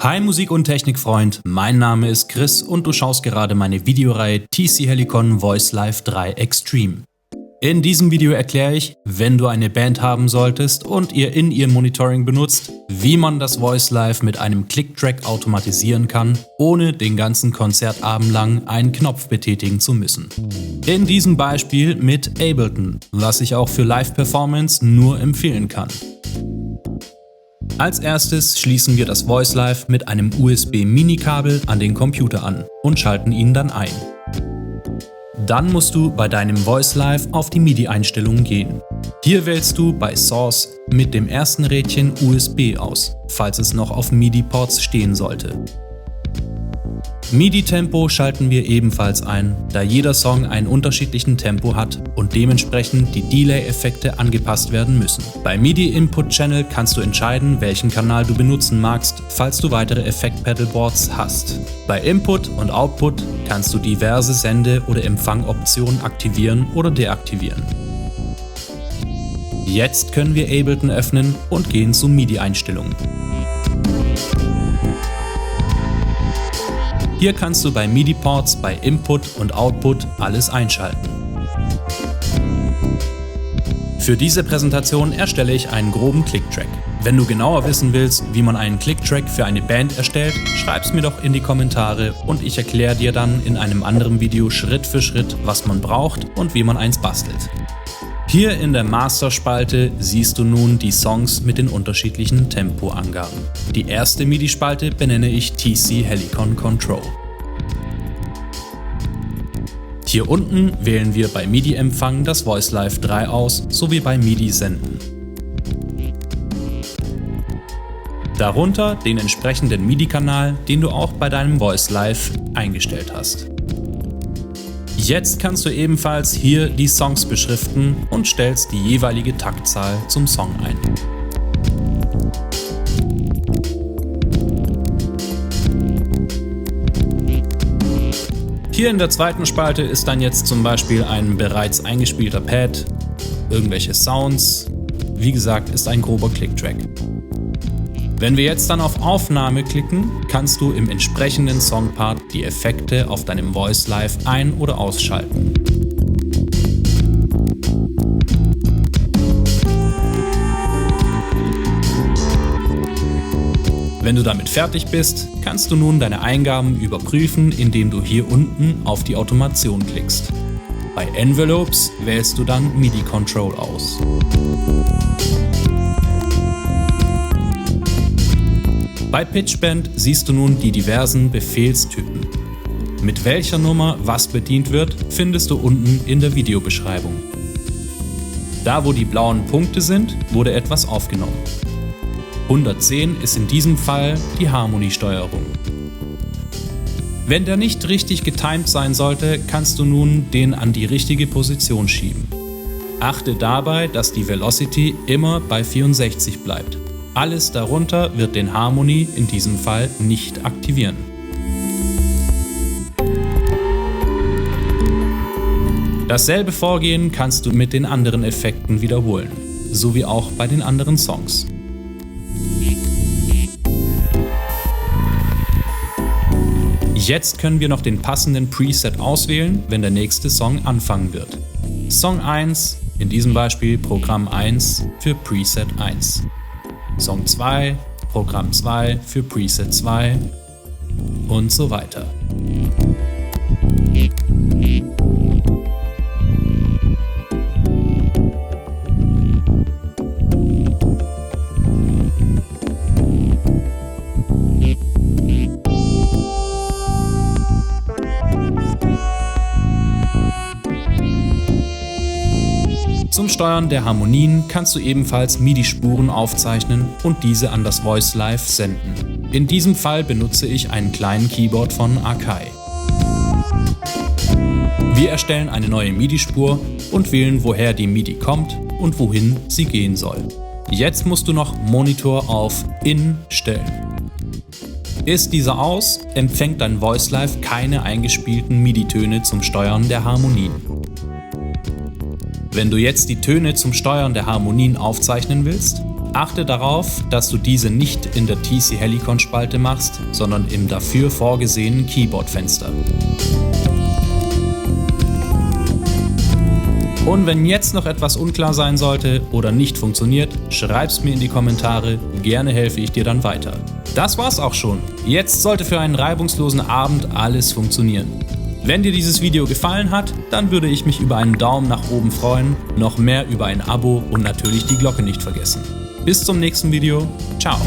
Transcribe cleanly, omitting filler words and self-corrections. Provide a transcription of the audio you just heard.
Hi Musik- und Technikfreund, mein Name ist Chris und du schaust gerade meine Videoreihe TC Helicon Voice Live 3 Extreme. In diesem Video erkläre ich, wenn du eine Band haben solltest und ihr In-Ear-Monitoring benutzt, wie man das Voice Live mit einem Click-Track automatisieren kann, ohne den ganzen Konzertabend lang einen Knopf betätigen zu müssen. In diesem Beispiel mit Ableton, was ich auch für Live-Performance nur empfehlen kann. Als erstes schließen wir das Voice Live mit einem USB-Mini-Kabel an den Computer an und schalten ihn dann ein. Dann musst du bei deinem Voice Live auf die MIDI-Einstellungen gehen. Hier wählst du bei Source mit dem ersten Rädchen USB aus, falls es noch auf MIDI-Ports stehen sollte. MIDI-Tempo schalten wir ebenfalls ein, da jeder Song einen unterschiedlichen Tempo hat und dementsprechend die Delay-Effekte angepasst werden müssen. Bei MIDI-Input-Channel kannst du entscheiden, welchen Kanal du benutzen magst, falls du weitere Effekt-Pedalboards hast. Bei Input und Output kannst du diverse Sende- oder Empfangoptionen aktivieren oder deaktivieren. Jetzt können wir Ableton öffnen und gehen zu MIDI-Einstellungen. Hier kannst du bei MIDI-Ports, bei Input und Output alles einschalten. Für diese Präsentation erstelle ich einen groben Click-Track. Wenn du genauer wissen willst, wie man einen Click-Track für eine Band erstellt, schreib's mir doch in die Kommentare und ich erkläre dir dann in einem anderen Video Schritt für Schritt, was man braucht und wie man eins bastelt. Hier in der Master-Spalte siehst du nun die Songs mit den unterschiedlichen Tempoangaben. Die erste MIDI-Spalte benenne ich TC Helicon Control. Hier unten wählen wir bei MIDI-Empfang das Voice Live 3 aus, sowie bei MIDI-Senden. Darunter den entsprechenden MIDI-Kanal, den du auch bei deinem Voice Live eingestellt hast. Jetzt kannst du ebenfalls hier die Songs beschriften und stellst die jeweilige Taktzahl zum Song ein. Hier in der zweiten Spalte ist dann jetzt zum Beispiel ein bereits eingespielter Pad, irgendwelche Sounds, wie gesagt ist ein grober Click-Track. Wenn wir jetzt dann auf Aufnahme klicken, kannst du im entsprechenden Songpart die Effekte auf deinem Voice Live ein- oder ausschalten. Wenn du damit fertig bist, kannst du nun deine Eingaben überprüfen, indem du hier unten auf die Automation klickst. Bei Envelopes wählst du dann MIDI Control aus. Bei Pitchbend siehst du nun die diversen Befehlstypen. Mit welcher Nummer was bedient wird, findest du unten in der Videobeschreibung. Da wo die blauen Punkte sind, wurde etwas aufgenommen. 110 ist in diesem Fall die Harmoniesteuerung. Wenn der nicht richtig getimed sein sollte, kannst du nun den an die richtige Position schieben. Achte dabei, dass die Velocity immer bei 64 bleibt. Alles darunter wird den Harmony in diesem Fall nicht aktivieren. Dasselbe Vorgehen kannst du mit den anderen Effekten wiederholen, sowie auch bei den anderen Songs. Jetzt können wir noch den passenden Preset auswählen, wenn der nächste Song anfangen wird. Song 1, in diesem Beispiel Programm 1 für Preset 1. Song 2, Programm 2 für Preset 2 und so weiter. Zum Steuern der Harmonien kannst du ebenfalls MIDI-Spuren aufzeichnen und diese an das Voice Live senden. In diesem Fall benutze ich einen kleinen Keyboard von Akai. Wir erstellen eine neue MIDI-Spur und wählen, woher die MIDI kommt und wohin sie gehen soll. Jetzt musst du noch Monitor auf In stellen. Ist dieser aus, empfängt dein Voice Live keine eingespielten MIDI-Töne zum Steuern der Harmonien. Wenn du jetzt die Töne zum Steuern der Harmonien aufzeichnen willst, Achte darauf, dass du diese nicht in der TC Helicon-Spalte machst, sondern im dafür vorgesehenen Keyboard-Fenster. Und wenn jetzt noch etwas unklar sein sollte oder nicht funktioniert, schreib's mir in die Kommentare, gerne helfe ich dir dann weiter. Das war's auch schon. Jetzt sollte für einen reibungslosen Abend alles funktionieren. Wenn dir dieses Video gefallen hat, dann würde ich mich über einen Daumen nach oben freuen, noch mehr über ein Abo und natürlich die Glocke nicht vergessen. Bis zum nächsten Video. Ciao.